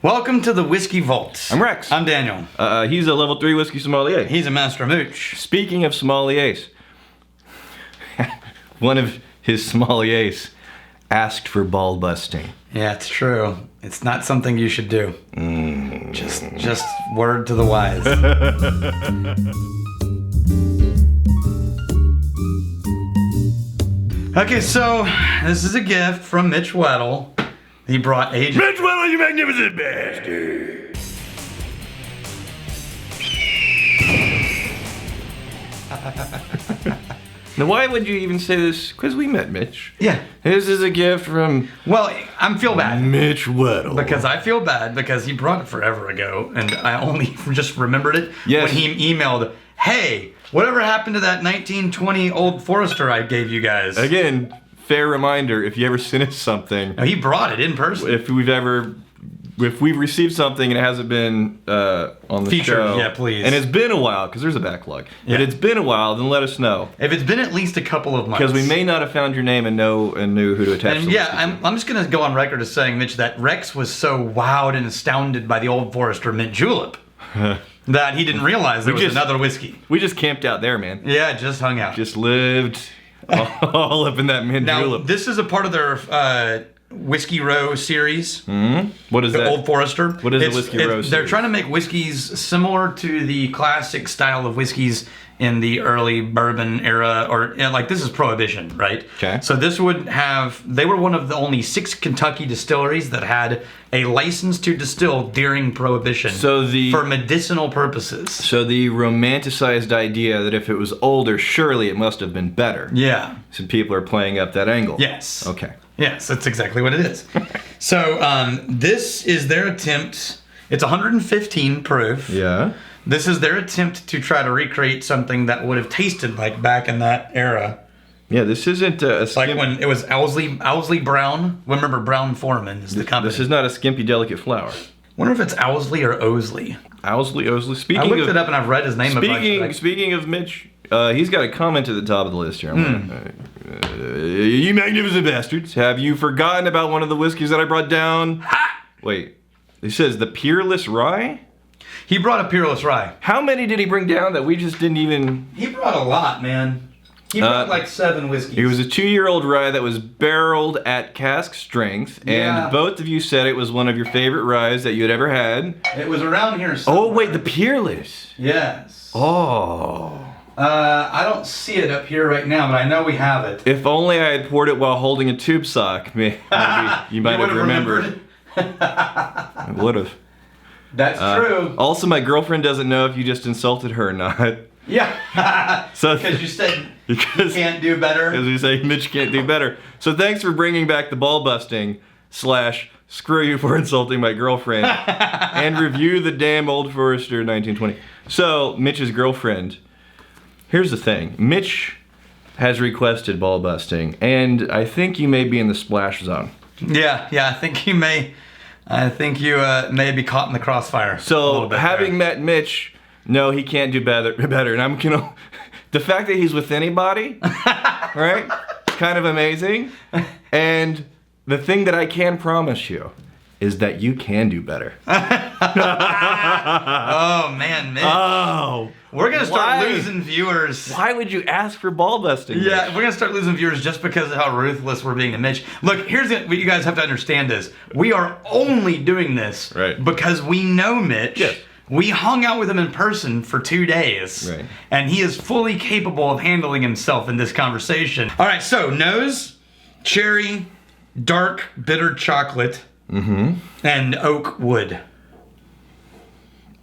Welcome to the Whiskey Vault. I'm Rex. I'm Daniel. He's a level 3 whiskey sommelier. He's a master mooch. Speaking of sommeliers, one of his sommeliers asked for ball busting. Yeah, it's true. It's not something you should do. Just word to the wise. Okay, so this is a gift from Mitch Weddle. He brought agent. Mitch Weddle, you magnificent bastard! Now, why would you even say this? Because we met Mitch. Yeah. This is a gift from... Well, I feel bad. Mitch Weddle. Because I feel bad because he brought it forever ago, and I only just remembered it Yes. when he emailed, "Hey, whatever happened to that 1920 Old Forester I gave you guys?" Again, fair reminder, if you ever send us something... No, he brought it in person. If we've received something and it hasn't been on the Featured, show, yeah, please. and it's been a while because there's a backlog. Yeah. If it's been a while, then let us know If it's been at least a couple of months. because we may not have found your name and knew who to attach. And the yeah, list to. I'm just gonna go on record as saying, Mitch, that Rex was so wowed and astounded by the Old Forester mint julep that he didn't realize there was another whiskey. We just camped out there, man. Yeah, just hung out. Just lived all up in that mint Now, julep. this is a part of their Whiskey Row series. What is The that? Old Forester. What is the Whiskey Row They're series? trying to make whiskeys similar to the classic style of whiskeys in the early bourbon era, or like this is Prohibition, right? Okay. So this would have, they were one of the only 6 Kentucky distilleries that had a license to distill during Prohibition for medicinal purposes. So the romanticized idea that if it was older, surely it must have been better. Yeah. So people are playing up that angle. Yes. Okay. Yes, that's exactly what it is. So this is their attempt. It's 115 proof. Yeah. This is their attempt to try to recreate something that would have tasted like back in that era. Yeah, this isn't a Like when it was Owsley Brown. Remember, Brown Foreman is the company. This is not a skimpy, delicate flower. Wonder if it's Owsley or Owsley. Owsley. I looked it up and I've read his name a bunch. Speaking of Mitch, he's got a comment at the top of the list here. You magnificent bastards. Have you forgotten about one of the whiskeys that I brought down? Ha! Wait. He says the Peerless Rye? He brought a Peerless Rye. How many did he bring down that we just didn't even... He brought a lot, man. He brought like 7 whiskeys. It was a 2-year-old rye that was barreled at cask strength, Yeah. and both of you said it was one of your favorite ryes that you had ever had. It was around here somewhere. Oh, wait, the Peerless. Yes. Oh. I don't see it up here right now, but I know we have it. If only I had poured it while holding a tube sock, maybe you might have remembered. I would have. That's true. Also, my girlfriend doesn't know if you just insulted her or not. Yeah. So because you said you because can't do better. as we say, Mitch can't do better. So thanks for bringing back the ball busting / screw you for insulting my girlfriend and review the damn Old Forester 1920. So Mitch's girlfriend. Here's the thing. Mitch has requested ball busting, and I think you may be in the splash zone. Yeah. I think you may be caught in the crossfire. So having met Mitch, no, he can't do better. And I'm gonna. The fact that he's with anybody, right? Kind of amazing. And the thing that I can promise you is that you can do better. Oh man, Mitch. Oh, we're gonna start why? losing viewers. Why would you ask for ball busting? Yeah, Mitch? we're gonna start losing viewers just because of how ruthless we're being to Mitch. Look, here's what you guys have to understand is we are only doing this Right. because we know Mitch. Yes. We hung out with him in person for 2 days. Right. And he is fully capable of handling himself in this conversation. All right, so nose, cherry, dark bitter chocolate, and oak wood.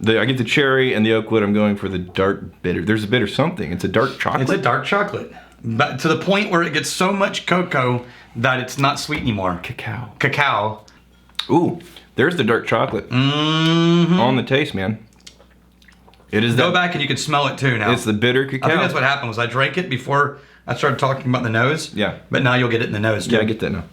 I get the cherry and the oak wood. I'm going for the dark bitter. There's a bitter something. It's a dark chocolate. It's a dark chocolate. But to the point where it gets so much cocoa that it's not sweet anymore. Cacao. Ooh, there's the dark chocolate on the taste, man. It is. Go back and you can smell it too now. It's the bitter cacao. I think that's what happened was I drank it before I started talking about the nose. Yeah. But now you'll get it in the nose too. Yeah, I get that now.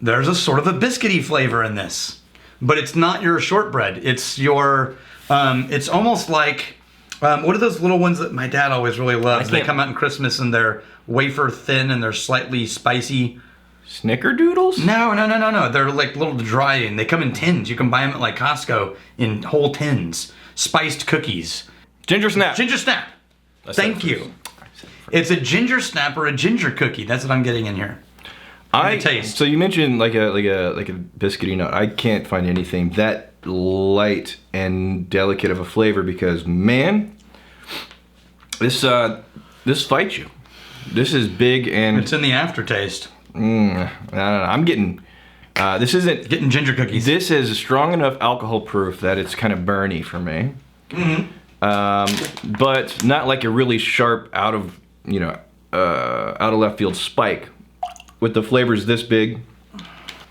There's a sort of a biscuity flavor in this. But it's not your shortbread. It's your, it's almost like, what are those little ones that my dad always really loves? They come out in Christmas and they're wafer thin and they're slightly spicy. Snickerdoodles? No. They're like little drying. They come in tins. You can buy them at like Costco in whole tins. Spiced cookies. Ginger snap. Ginger snap. Thank you. It's a ginger snap or a ginger cookie. That's what I'm getting in here. Taste. So you mentioned like a biscuity nut. I can't find anything that light and delicate of a flavor because man, this fights you. This is big and it's in the aftertaste. I don't know. I'm getting. This isn't getting ginger cookies. This is strong enough alcohol proof that it's kind of burny for me. But not like a really sharp out of left field spike. With the flavors this big,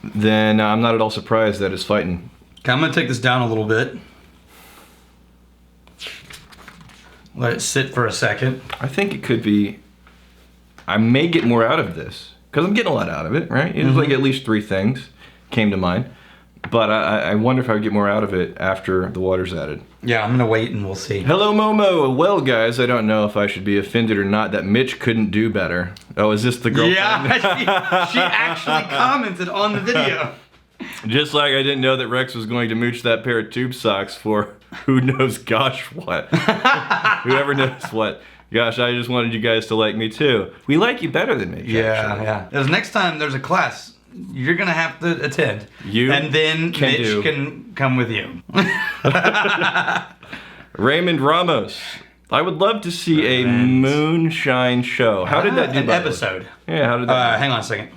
then I'm not at all surprised that it's fighting. Okay, I'm gonna take this down a little bit. Let it sit for a second. I think it could be. I may get more out of this because I'm getting a lot out of it, right? It was like at least 3 things came to mind, but I wonder if I would get more out of it after the water's added. Yeah, I'm gonna wait and we'll see. Hello, Momo. Well, guys, I don't know if I should be offended or not that Mitch couldn't do better. Oh, is this the girlfriend? Yeah, she actually commented on the video. Just like I didn't know that Rex was going to mooch that pair of tube socks for who knows gosh what. Whoever knows what. Gosh, I just wanted you guys to like me too. We like you better than Mitch. Yeah. Because next time there's a class, you're gonna have to attend. And then Mitch can come with you. Raymond Ramos. I would love to see a Moonshine show. How did that do? An episode. Yeah, how did that hang on a second.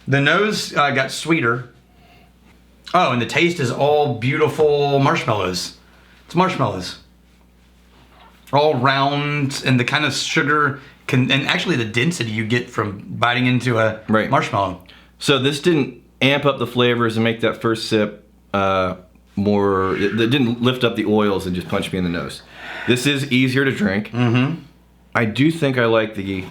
The nose got sweeter. Oh, and the taste is all beautiful marshmallows. It's marshmallows. All round, and the kind of sugar and actually the density you get from biting into a marshmallow. So this didn't amp up the flavors and make that first sip more. It didn't lift up the oils and just punch me in the nose. This is easier to drink. I do think I like the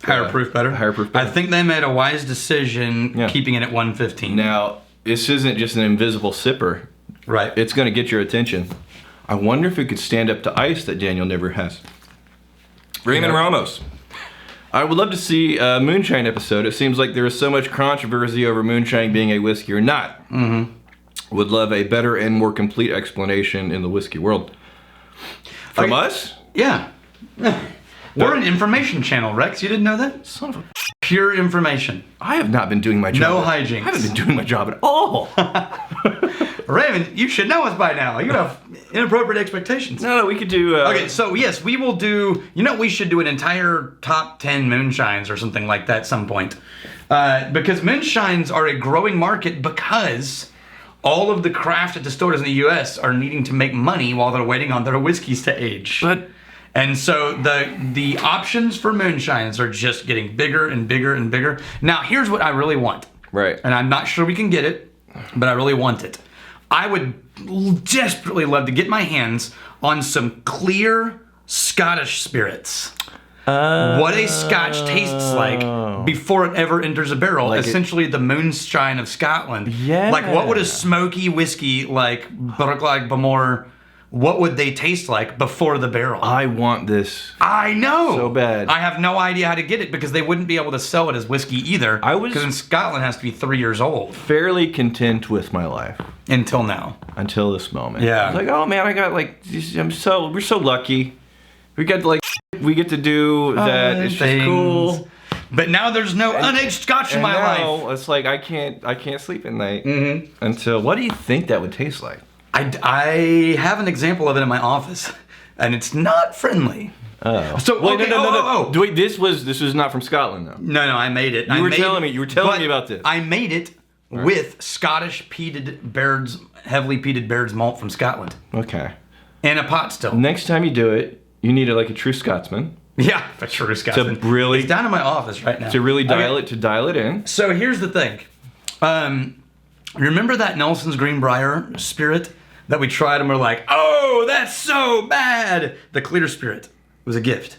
higher proof better. I think they made a wise decision keeping it at 115. Now, this isn't just an invisible sipper. Right. It's going to get your attention. I wonder if it could stand up to ice that Daniel never has. Raymond Ramos. I would love to see a Moonshine episode. It seems like there is so much controversy over Moonshine being a whiskey or not. Would love a better and more complete explanation in the whiskey world. From us? Yeah. We're an information channel, Rex. You didn't know that? Son of a... Pure information. I have not been doing my job. No hijinks. I haven't been doing my job at all. Raymond, you should know us by now. You have inappropriate expectations. No, we could do... Okay, so yes, we will do... You know, we should do an entire top 10 moonshines or something like that at some point. Because moonshines are a growing market because all of the craft distillers in the U.S. are needing to make money while they're waiting on their whiskeys to age. And so the options for moonshines are just getting bigger and bigger and bigger. Now, here's what I really want. Right. And I'm not sure we can get it, but I really want it. I would desperately love to get my hands on some clear Scottish spirits. What a Scotch tastes like before it ever enters a barrel. Like essentially the moonshine of Scotland. Yeah. Like what would a smoky whiskey like Burglag Bamor, what would they taste like before the barrel? I want this. I know. So bad. I have no idea how to get it because they wouldn't be able to sell it as whiskey either. Because in Scotland it has to be 3 years old. Fairly content with my life. Until now. Until this moment. Yeah. I was like, oh man, I got like, we're so lucky. We get to do that. It's just cool. But now there's no unaged Scotch in my life. It's like I can't sleep at night until. What do you think that would taste like? I have an example of it in my office, and it's not friendly. Oh. So wait, no. Wait, this was not from Scotland though. No, I made it. You were telling me about this. I made it with Scottish heavily peated Baird's malt from Scotland. Okay. In a pot still. Next time you do it, you need a true Scotsman. Yeah, a true Scotsman. It's down in my office right now. To really dial it in. So here's the thing. Remember that Nelson's Greenbrier spirit that we tried and we're like, oh, that's so bad. The clear spirit was a gift.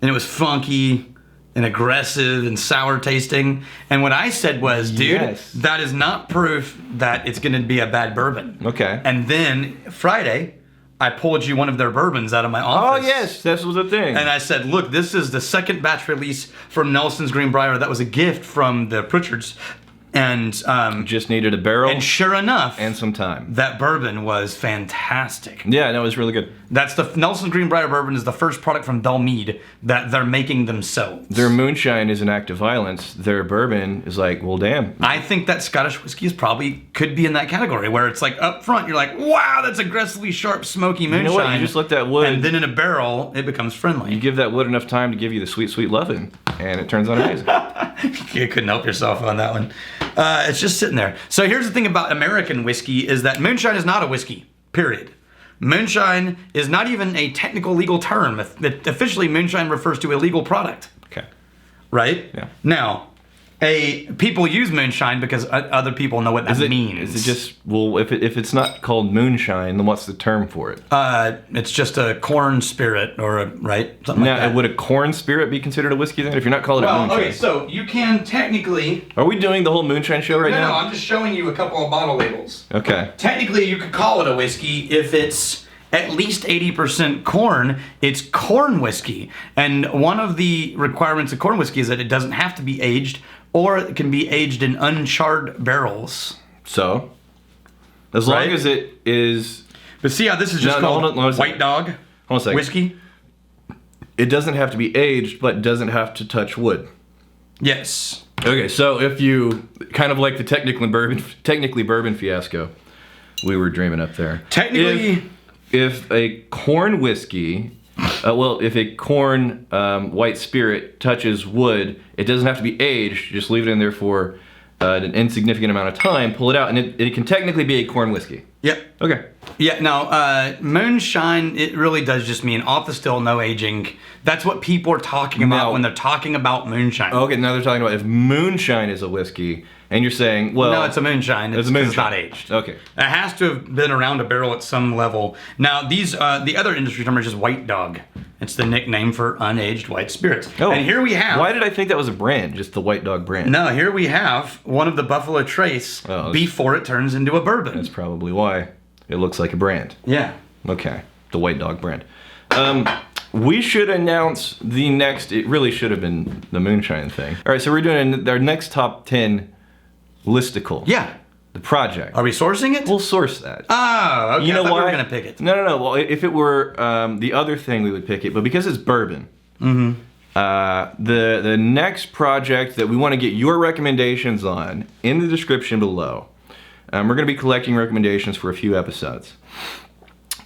And it was funky and aggressive and sour tasting. And what I said was, dude, that is not proof that it's going to be a bad bourbon. Okay. And then Friday, I pulled you one of their bourbons out of my Oh office. yes, this was a thing. And I said, look, this is the second batch release from Nelson's Greenbrier. That was a gift from the Pritchards. And just needed a barrel and sure enough, and some time. that bourbon was fantastic. Yeah, no, it was really good. That's the Nelson's Greenbrier bourbon is the first product from Belle Meade that they're making themselves. Their moonshine is an act of violence. Their bourbon is like, well, damn. I think that Scottish whiskey is probably could be in that category where it's like up front you're like, wow, that's aggressively sharp, smoky moonshine. You know what? You just let that wood, and then in a barrel it becomes friendly. you give that wood enough time to give you the sweet, sweet loving, and it turns out amazing. You couldn't help yourself on that one. It's just sitting there. So here's the thing about American whiskey is that moonshine is not a whiskey, period. Moonshine is not even a technical legal term. Officially, moonshine refers to a legal product. Okay. Right? Yeah. Now, people use moonshine because other people know what that means. Is it just, well, if it's not called moonshine, then what's the term for it? It's just a corn spirit or something like that. Would a corn spirit be considered a whiskey then? If you're not calling it moonshine. Okay, so you can technically... Are we doing the whole moonshine show right now? No, I'm just showing you a couple of bottle labels. Okay. Technically, you could call it a whiskey if it's at least 80% corn. It's corn whiskey. And one of the requirements of corn whiskey is that it doesn't have to be aged, or it can be aged in uncharred barrels. So, as long as it is... But see how this is just called White Dog Hold on a second. whiskey? It doesn't have to be aged, but doesn't have to touch wood. Yes. Okay, so if you... Kind of like the technically bourbon fiasco we were dreaming up there. Technically... If a corn whiskey... if a corn white spirit touches wood, it doesn't have to be aged. Just leave it in there for an insignificant amount of time. Pull it out, and it can technically be a corn whiskey. Yep. Okay. Yeah, now, moonshine, it really does just mean off the still, no aging. That's what people are talking about when they're talking about moonshine. Okay, now they're talking about if moonshine is a whiskey, and you're saying, well... No, it's a moonshine. It's not aged. Okay. It has to have been around a barrel at some level. Now, these the other industry term is just White Dog. It's the nickname for unaged white spirits. Oh, and here we have... Why did I think that was a brand, just the White Dog brand? No, here we have one of the Buffalo Trace before it turns into a bourbon. That's probably why it looks like a brand. Yeah. Okay, the White Dog brand. We should announce the next... It really should have been the moonshine thing. All right, so we're doing our next top 10 listicle. Yeah. The project. Are we sourcing it? We'll source that. Oh, okay. You know I thought why? we were going to pick it. No. Well, if it were the other thing, we would pick it. But because it's bourbon, the next project that we want to get your recommendations on in the description below. We're going to be collecting recommendations for a few episodes.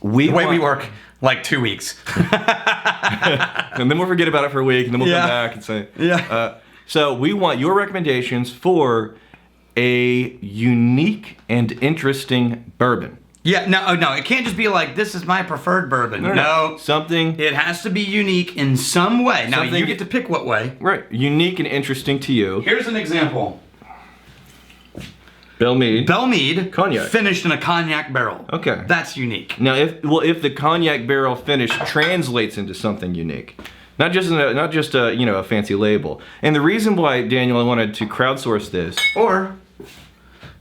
The way we work, like 2 weeks. And then we'll forget about it for a week, and then we'll come back and say... Yeah. So we want your recommendations for a unique and interesting bourbon. Yeah, no, it can't just be like, this is my preferred bourbon. No. Something... It has to be unique in some way. Now, Something- you get to pick what way. Right. Unique and interesting to you. Here's an example. Belle Meade. Belle Meade. Cognac. Finished in a cognac barrel. Okay. That's unique. Now, if the cognac barrel finish translates into something unique, not just a fancy label. And the reason why, Daniel, I wanted to crowdsource this. Or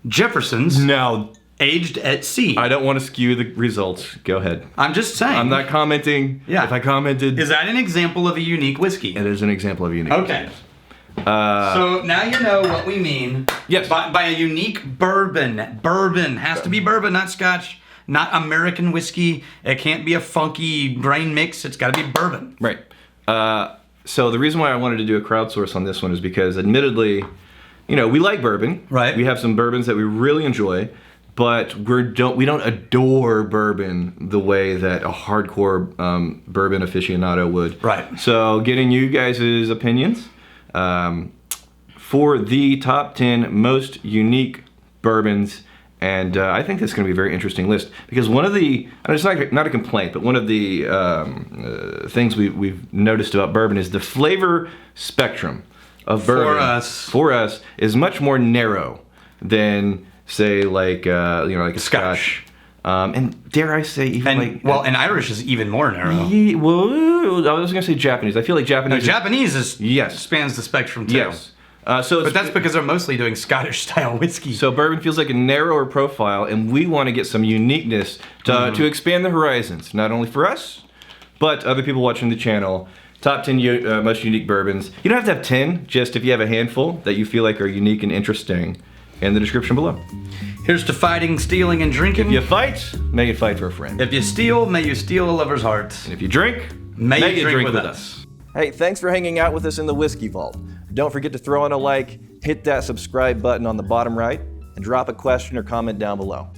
Jefferson's. Now, aged at sea. I don't want to skew the results. Go ahead. I'm just saying. I'm not commenting. Yeah. If I commented... Is that an example of a unique whiskey? It is an example of a unique Okay. whiskey. So now you know what we mean Yes. by a unique bourbon. Bourbon has to be bourbon, not Scotch, not American whiskey. It can't be a funky grain mix. It's got to be bourbon. Right. So the reason why I wanted to do a crowdsource on this one is because, admittedly, we like bourbon. Right. We have some bourbons that we really enjoy, but we don't adore bourbon the way that a hardcore bourbon aficionado would. Right. So getting you guys' opinions for the top 10 most unique bourbons, and I think this is going to be a very interesting list, because one of the, and it's not a complaint, but one of the things we've noticed about bourbon is the flavor spectrum of bourbon for us is much more narrow than, say, like a Scotch. And dare I say, even and Irish is even more narrow. Well, I was going to say Japanese. I feel like Japanese. Japanese yes, spans the spectrum too. Yes, But that's because they're mostly doing Scottish-style whiskey. So bourbon feels like a narrower profile, and we want to get some uniqueness to expand the horizons, not only for us, but other people watching the channel. Top 10 most unique bourbons. You don't have to have 10, just if you have a handful that you feel like are unique and interesting, in the description below. Here's to fighting, stealing, and drinking. If you fight, may you fight for a friend. If you steal, may you steal a lover's heart. And if you drink, may you drink with us. Hey, thanks for hanging out with us in the Whiskey Vault. Don't forget to throw in a like, hit that subscribe button on the bottom right, and drop a question or comment down below.